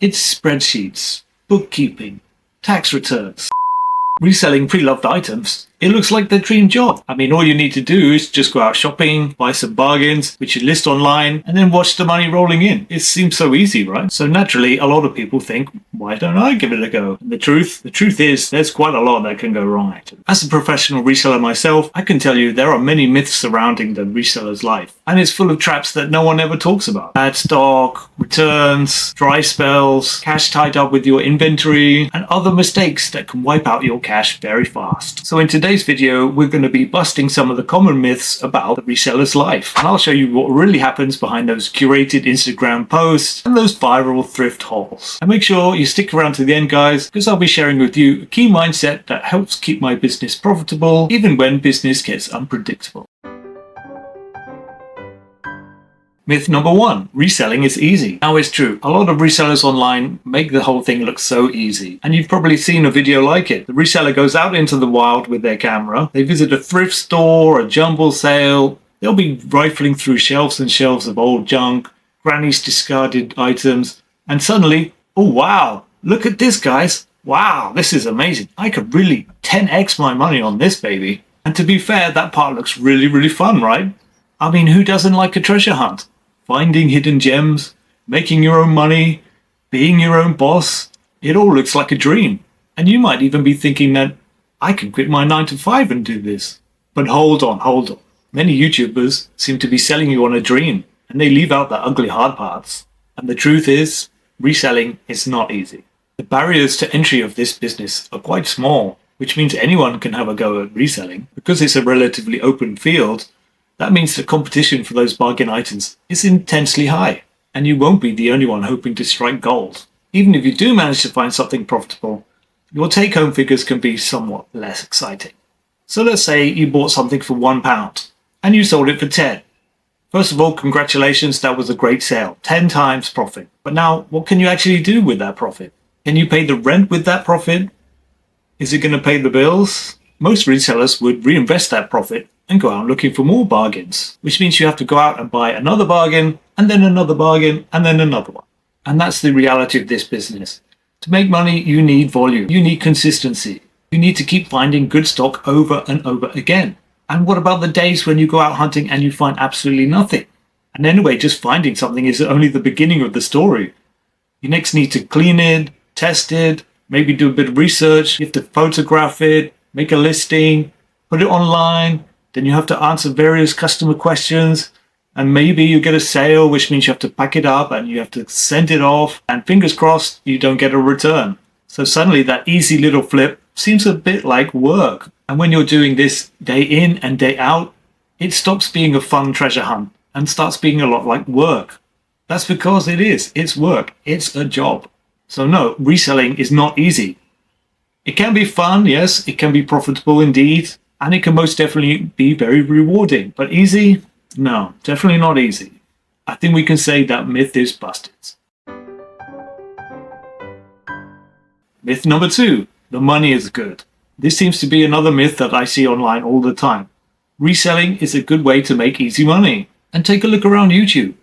It's spreadsheets, bookkeeping, tax returns, reselling pre-loved items. It looks like their dream job. I mean, all you need to do is just go out shopping, buy some bargains, which you list online, and then watch the money rolling in. It seems so easy, right? So naturally, a lot of people think, why don't I give it a go? And the truth is, there's quite a lot that can go wrong, actually. As a professional reseller myself, I can tell you there are many myths surrounding the reseller's life. And it's full of traps that no one ever talks about. Bad stock, returns, dry spells, cash tied up with your inventory, and other mistakes that can wipe out your cash very fast. So in today's video, we're going to be busting some of the common myths about the reseller's life. And I'll show you what really happens behind those curated Instagram posts and those viral thrift hauls. And make sure you stick around to the end, guys, because I'll be sharing with you a key mindset that helps keep my business profitable, even when business gets unpredictable. Myth number 1, reselling is easy. Now it's true, a lot of resellers online make the whole thing look so easy. And you've probably seen a video like it. The reseller goes out into the wild with their camera. They visit a thrift store, a jumble sale. They'll be rifling through shelves and shelves of old junk, granny's discarded items. And suddenly, oh wow, look at this, guys. Wow, this is amazing. I could really 10x my money on this baby. And to be fair, that part looks really, really fun, right? I mean, who doesn't like a treasure hunt? Finding hidden gems, making your own money, being your own boss, it all looks like a dream. And you might even be thinking that I can quit my 9 to 5 and do this. But hold on. Many YouTubers seem to be selling you on a dream, and they leave out the ugly hard parts. And the truth is, reselling is not easy. The barriers to entry of this business are quite small, which means anyone can have a go at reselling. Because it's a relatively open field, that means the competition for those bargain items is intensely high, and you won't be the only one hoping to strike gold. Even if you do manage to find something profitable, your take-home figures can be somewhat less exciting. So let's say you bought something for £1 and you sold it for 10. First of all, congratulations, that was a great sale, 10 times profit. But now, what can you actually do with that profit? Can you pay the rent with that profit? Is it going to pay the bills? Most resellers would reinvest that profit and go out looking for more bargains, which means you have to go out and buy another bargain, and then another bargain, and then another one. And that's the reality of this business. To make money, you need volume, you need consistency. You need to keep finding good stock over and over again. And what about the days when you go out hunting and you find absolutely nothing? And anyway, just finding something is only the beginning of the story. You next need to clean it, test it, maybe do a bit of research, you have to photograph it, make a listing, put it online. Then you have to answer various customer questions, and maybe you get a sale, which means you have to pack it up and you have to send it off, and fingers crossed you don't get a return. So suddenly that easy little flip seems a bit like work. And when you're doing this day in and day out, it stops being a fun treasure hunt and starts being a lot like work. That's because it's work, it's a job. So no, reselling is not easy. It can be fun, yes, it can be profitable indeed. And it can most definitely be very rewarding. But easy? No, definitely not easy. I think we can say that myth is busted. Myth number 2, the money is good. This seems to be another myth that I see online all the time. Reselling is a good way to make easy money. And take a look around YouTube.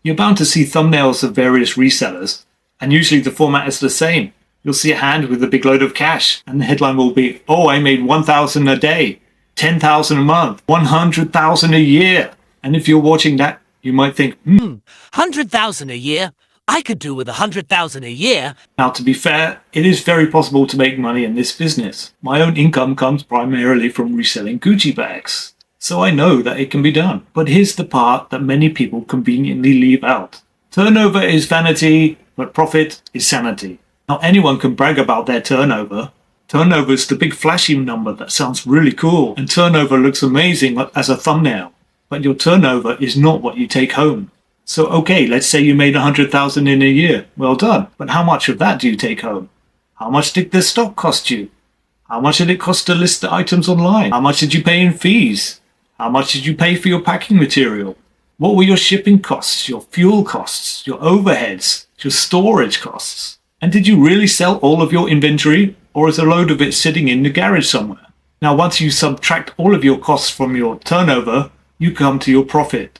You're bound to see thumbnails of various resellers. And usually the format is the same. You'll see a hand with a big load of cash. And the headline will be, oh, I made 1,000 a day. 10,000 a month, 100,000 a year. And if you're watching that, you might think, 100,000 a year? I could do with 100,000 a year. Now, to be fair, it is very possible to make money in this business. My own income comes primarily from reselling Gucci bags. So I know that it can be done. But here's the part that many people conveniently leave out. Turnover is vanity, but profit is sanity. Now, anyone can brag about their turnover. Turnover is the big flashy number that sounds really cool, and turnover looks amazing as a thumbnail. But your turnover is not what you take home. So okay, let's say you made 100,000 in a year. Well done. But how much of that do you take home? How much did the stock cost you? How much did it cost to list the items online? How much did you pay in fees? How much did you pay for your packing material? What were your shipping costs, your fuel costs, your overheads, your storage costs? And did you really sell all of your inventory, or is a load of it sitting in the garage somewhere? Now, once you subtract all of your costs from your turnover, you come to your profit.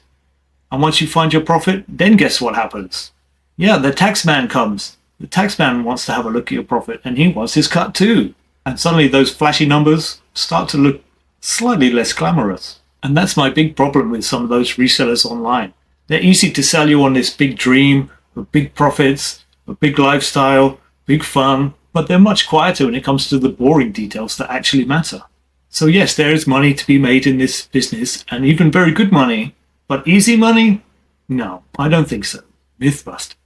And once you find your profit, then guess what happens? Yeah, the tax man comes. the taxman wants to have a look at your profit and he wants his cut too. And suddenly those flashy numbers start to look slightly less glamorous. And that's my big problem with some of those resellers online. They're easy to sell you on this big dream of big profits, a big lifestyle, big fun, but they're much quieter when it comes to the boring details that actually matter. So yes, there is money to be made in this business, and even very good money, but easy money? No, I don't think so. Myth busted.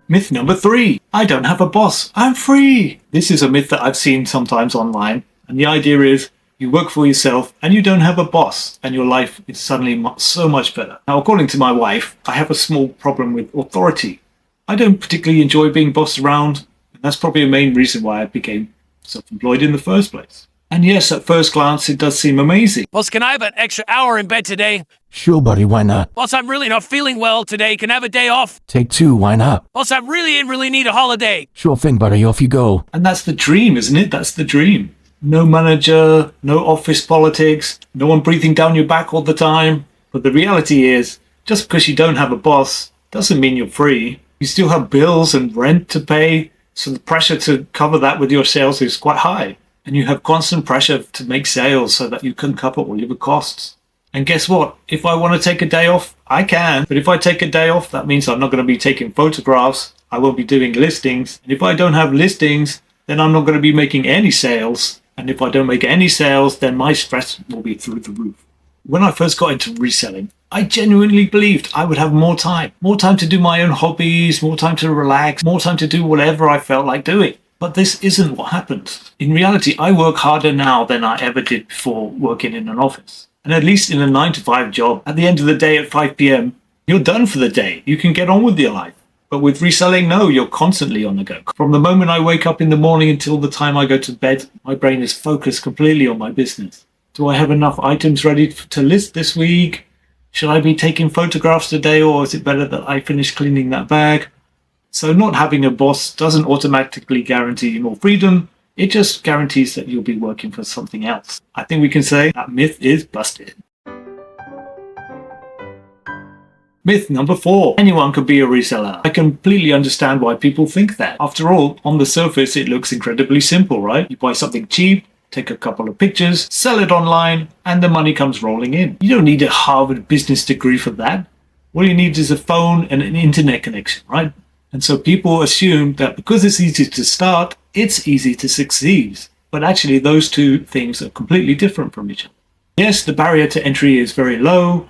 Myth number 3. I don't have a boss. I'm free. This is a myth that I've seen sometimes online. And the idea is you work for yourself and you don't have a boss and your life is suddenly so much better. Now, according to my wife, I have a small problem with authority. I don't particularly enjoy being bossed around. And that's probably a main reason why I became self-employed in the first place. And yes, at first glance, it does seem amazing. Boss, can I have an extra hour in bed today? Sure, buddy, why not? Boss, I'm really not feeling well today. Can I have a day off? Take 2, why not? Boss, I really need a holiday. Sure thing, buddy, off you go. And that's the dream, isn't it? That's the dream. No manager, no office politics, no one breathing down your back all the time. But the reality is, just because you don't have a boss doesn't mean you're free. You still have bills and rent to pay, so the pressure to cover that with your sales is quite high. And you have constant pressure to make sales so that you can cover all your costs. And guess what? If I want to take a day off, I can. But if I take a day off, that means I'm not going to be taking photographs. I won't be doing listings. And if I don't have listings, then I'm not going to be making any sales. And if I don't make any sales, then my stress will be through the roof. When I first got into reselling, I genuinely believed I would have more time to do my own hobbies, more time to relax, more time to do whatever I felt like doing. But this isn't what happened. In reality, I work harder now than I ever did before working in an office. And at least in a 9-to-5 job, at the end of the day at 5 p.m., you're done for the day. You can get on with your life. But with reselling, no, you're constantly on the go. From the moment I wake up in the morning until the time I go to bed, my brain is focused completely on my business. Do I have enough items ready to list this week? Should I be taking photographs today, or is it better that I finish cleaning that bag? So not having a boss doesn't automatically guarantee you more freedom. It just guarantees that you'll be working for something else. I think we can say that myth is busted. Myth number 4. Anyone could be a reseller. I completely understand why people think that. After all, on the surface, it looks incredibly simple, right? You buy something cheap, take a couple of pictures, sell it online, and the money comes rolling in. You don't need a Harvard business degree for that. All you need is a phone and an internet connection, right? And so people assume that because it's easy to start, it's easy to succeed. But actually, those two things are completely different from each other. Yes, the barrier to entry is very low,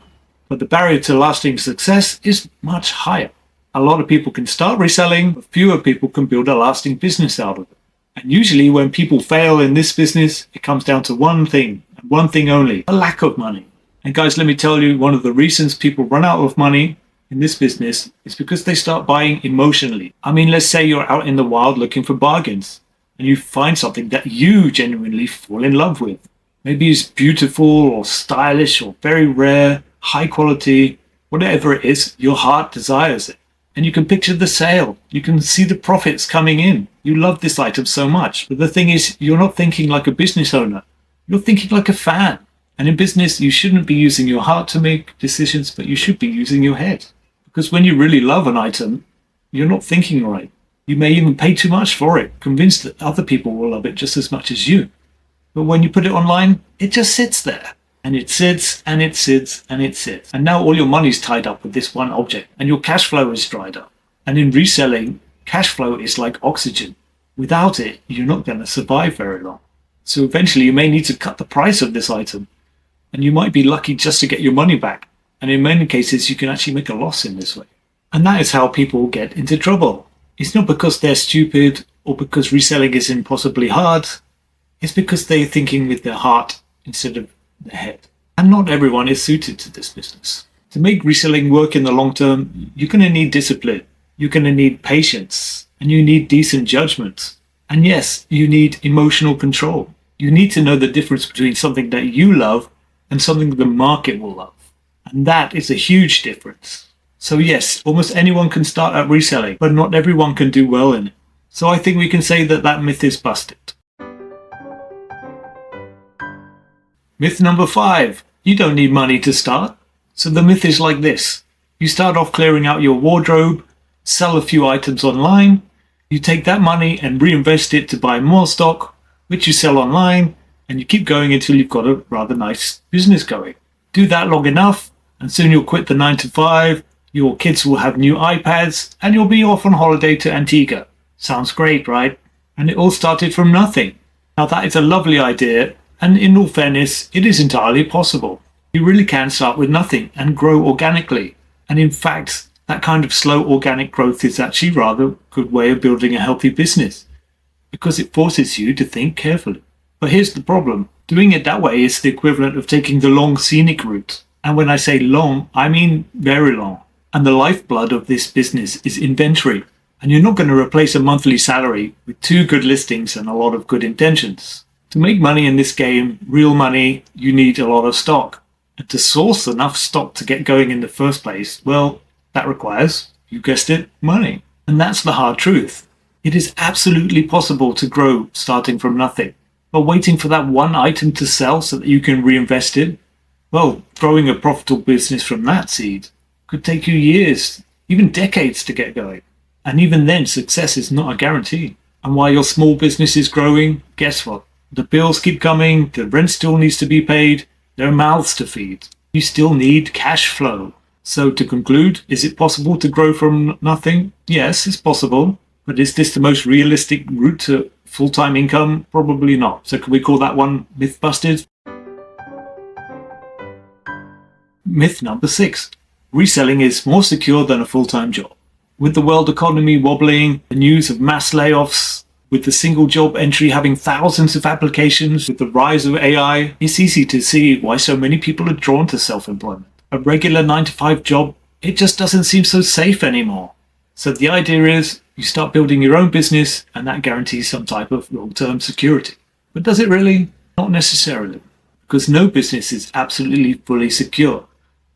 but the barrier to lasting success is much higher. A lot of people can start reselling, but fewer people can build a lasting business out of it. And usually when people fail in this business, it comes down to one thing, and one thing only, a lack of money. And guys, let me tell you, one of the reasons people run out of money in this business is because they start buying emotionally. I mean, let's say you're out in the wild looking for bargains and you find something that you genuinely fall in love with. Maybe it's beautiful or stylish or very rare, high quality, whatever it is, your heart desires it. And you can picture the sale. You can see the profits coming in. You love this item so much. But the thing is, you're not thinking like a business owner. You're thinking like a fan. And in business, you shouldn't be using your heart to make decisions, but you should be using your head. Because when you really love an item, you're not thinking right. You may even pay too much for it, convinced that other people will love it just as much as you. But when you put it online, it just sits there. And it sits, and it sits, and it sits. And now all your money's tied up with this one object, and your cash flow is dried up. And in reselling, cash flow is like oxygen. Without it, you're not going to survive very long. So eventually you may need to cut the price of this item. And you might be lucky just to get your money back. And in many cases, you can actually make a loss in this way. And that is how people get into trouble. It's not because they're stupid or because reselling is impossibly hard. It's because they're thinking with their heart instead of their head. And not everyone is suited to this business. To make reselling work in the long term, you're going to need discipline. You're going to need patience. And you need decent judgment. And yes, you need emotional control. You need to know the difference between something that you love and something the market will love. And that is a huge difference. So yes, almost anyone can start at reselling, but not everyone can do well in it. So I think we can say that that myth is busted. Myth number 5. You don't need money to start. So the myth is like this. You start off clearing out your wardrobe, sell a few items online, you take that money and reinvest it to buy more stock, which you sell online, and you keep going until you've got a rather nice business going. Do that long enough, and soon you'll quit the 9 to 5, your kids will have new iPads, and you'll be off on holiday to Antigua. Sounds great, right? And it all started from nothing. Now that is a lovely idea, and in all fairness, it is entirely possible. You really can start with nothing and grow organically. And in fact, that kind of slow organic growth is actually rather a good way of building a healthy business, because it forces you to think carefully. But here's the problem. Doing it that way is the equivalent of taking the long scenic route. And when I say long, I mean very long. And the lifeblood of this business is inventory. And you're not going to replace a monthly salary with 2 good listings and a lot of good intentions. To make money in this game, real money, you need a lot of stock. And to source enough stock to get going in the first place, well, that requires, you guessed it, money. And that's the hard truth. It is absolutely possible to grow starting from nothing. But waiting for that one item to sell so that you can reinvest it, well, growing a profitable business from that seed could take you years, even decades to get going. And even then, success is not a guarantee. And while your small business is growing, guess what? The bills keep coming, the rent still needs to be paid, there are mouths to feed. You still need cash flow. So to conclude, is it possible to grow from nothing? Yes, it's possible. But is this the most realistic route to full-time income? Probably not. So can we call that one myth busted? Myth number 6. Reselling is more secure than a full-time job. With the world economy wobbling, the news of mass layoffs, with the single job entry having thousands of applications, with the rise of AI, it's easy to see why so many people are drawn to self-employment. A regular 9 to 5 job, it just doesn't seem so safe anymore. So the idea is you start building your own business and that guarantees some type of long-term security. But does it really? Not necessarily. Because no business is absolutely fully secure.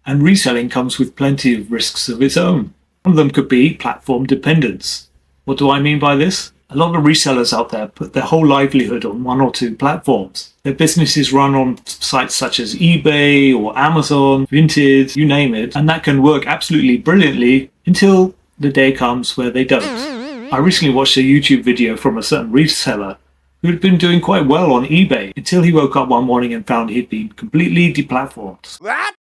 And reselling comes with plenty of risks of its own. One of them could be platform dependence. What do I mean by this? A lot of resellers out there put their whole livelihood on 1 or 2 platforms. Their businesses run on sites such as eBay or Amazon, Vinted, you name it, and that can work absolutely brilliantly until the day comes where they don't. I recently watched a YouTube video from a certain reseller who had been doing quite well on eBay until he woke up one morning and found he'd been completely deplatformed. What?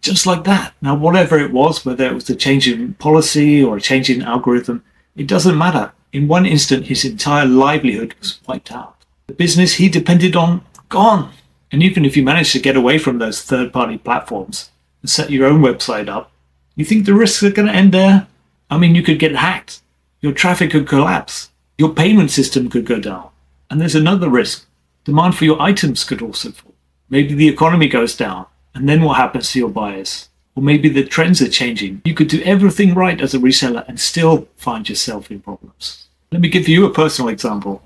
Just like that. Now, whatever it was, whether it was a change in policy or a change in algorithm, it doesn't matter. In one instant, his entire livelihood was wiped out. The business he depended on, gone. And even if you manage to get away from those third-party platforms and set your own website up, you think the risks are going to end there? I mean, you could get hacked. Your traffic could collapse. Your payment system could go down. And there's another risk. Demand for your items could also fall. Maybe the economy goes down. And then what happens to your buyers? Or maybe the trends are changing. You could do everything right as a reseller and still find yourself in problems. Let me give you a personal example.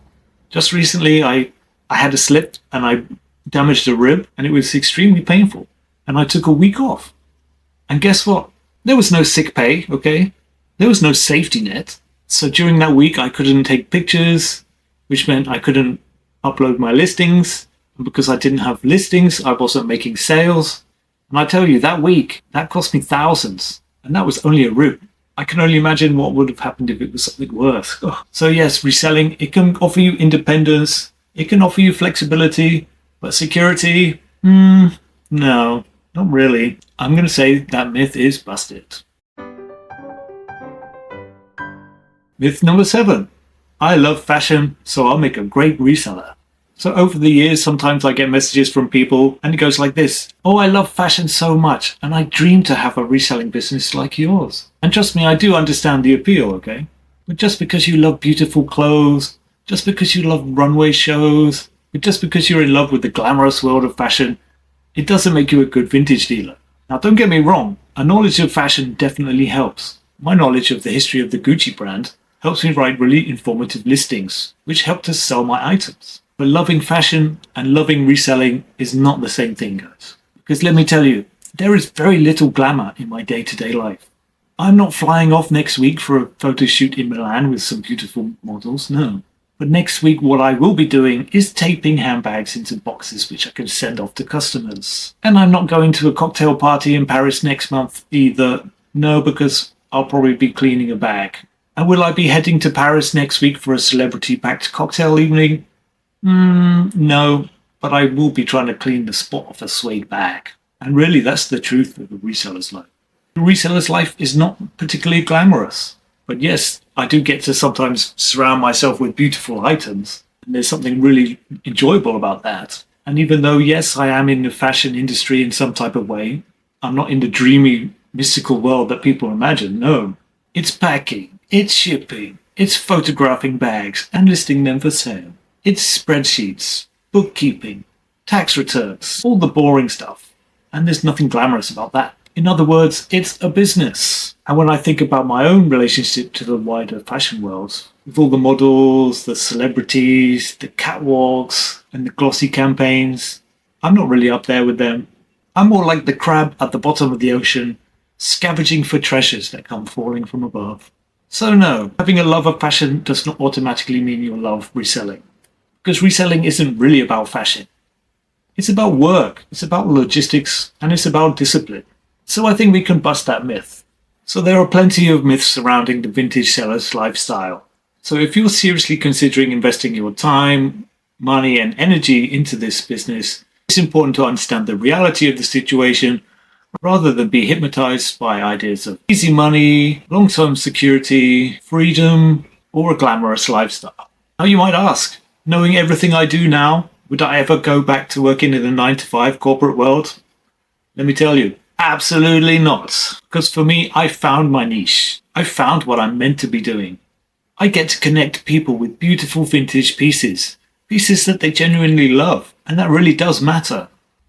Just recently, I had a slip and I damaged a rib and it was extremely painful. And I took a week off. And guess what? There was no sick pay, okay? There was no safety net. So during that week, I couldn't take pictures, which meant I couldn't upload my listings. And because I didn't have listings, I wasn't making sales. And I tell you, that week, that cost me thousands. And that was only a rib. I can only imagine what would have happened if it was something worse. Oh. So yes, reselling, it can offer you independence. It can offer you flexibility. But security? No, not really. I'm going to say that myth is busted. Myth number 7. I love fashion, so I'll make a great reseller. So over the years, sometimes I get messages from people and it goes like this. Oh, I love fashion so much and I dream to have a reselling business like yours. And trust me, I do understand the appeal, okay? But just because you love beautiful clothes, just because you love runway shows, but just because you're in love with the glamorous world of fashion, it doesn't make you a good vintage dealer. Now, don't get me wrong, a knowledge of fashion definitely helps. My knowledge of the history of the Gucci brand helps me write really informative listings, which help to sell my items. But loving fashion and loving reselling is not the same thing, guys. Because let me tell you, there is very little glamour in my day-to-day life. I'm not flying off next week for a photo shoot in Milan with some beautiful models, no. But next week, what I will be doing is taping handbags into boxes which I can send off to customers. And I'm not going to a cocktail party in Paris next month either. No, because I'll probably be cleaning a bag. And will I be heading to Paris next week for a celebrity-packed cocktail evening? No, but I will be trying to clean the spot off a suede bag. And really, that's the truth of the reseller's life. The reseller's life is not particularly glamorous. But yes, I do get to sometimes surround myself with beautiful items. And there's something really enjoyable about that. And even though, yes, I am in the fashion industry in some type of way, I'm not in the dreamy, mystical world that people imagine. No, it's packing, it's shipping, it's photographing bags and listing them for sale. It's spreadsheets, bookkeeping, tax returns, all the boring stuff. And there's nothing glamorous about that. In other words, it's a business. And when I think about my own relationship to the wider fashion world, with all the models, the celebrities, the catwalks, and the glossy campaigns, I'm not really up there with them. I'm more like the crab at the bottom of the ocean, scavenging for treasures that come falling from above. So no, having a love of fashion does not automatically mean you'll love reselling. Because reselling isn't really about fashion. It's about work, it's about logistics, and it's about discipline. So I think we can bust that myth. So there are plenty of myths surrounding the vintage seller's lifestyle. So if you're seriously considering investing your time, money, and energy into this business, it's important to understand the reality of the situation rather than be hypnotized by ideas of easy money, long-term security, freedom, or a glamorous lifestyle. Now you might ask, knowing everything I do now, would I ever go back to working in the 9-to-5 corporate world? Let me tell you, absolutely not. Because for me, I found my niche. I found what I'm meant to be doing. I get to connect people with beautiful vintage pieces. Pieces that they genuinely love. And that really does matter.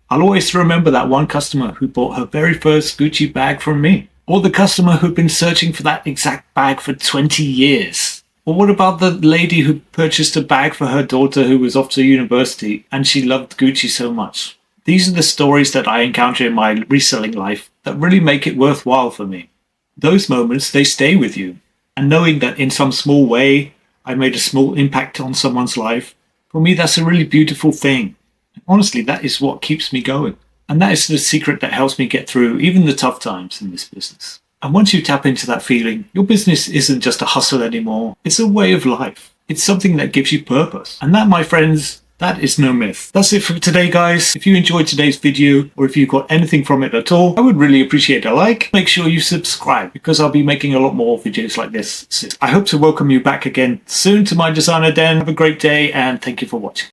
I'll always remember that one customer who bought her very first Gucci bag from me. Or the customer who'd been searching for that exact bag for 20 years. Or what about the lady who purchased a bag for her daughter who was off to university and she loved Gucci so much? These are the stories that I encounter in my reselling life that really make it worthwhile for me. Those moments, they stay with you. And knowing that in some small way, I made a small impact on someone's life, for me, that's a really beautiful thing. Honestly, that is what keeps me going. And that is the secret that helps me get through even the tough times in this business. And once you tap into that feeling, your business isn't just a hustle anymore. It's a way of life. It's something that gives you purpose. And that, my friends, that is no myth. That's it for today, guys. If you enjoyed today's video or if you got anything from it at all, I would really appreciate a like. Make sure you subscribe because I'll be making a lot more videos like this soon. I hope to welcome you back again soon to my designer den. Have a great day and thank you for watching.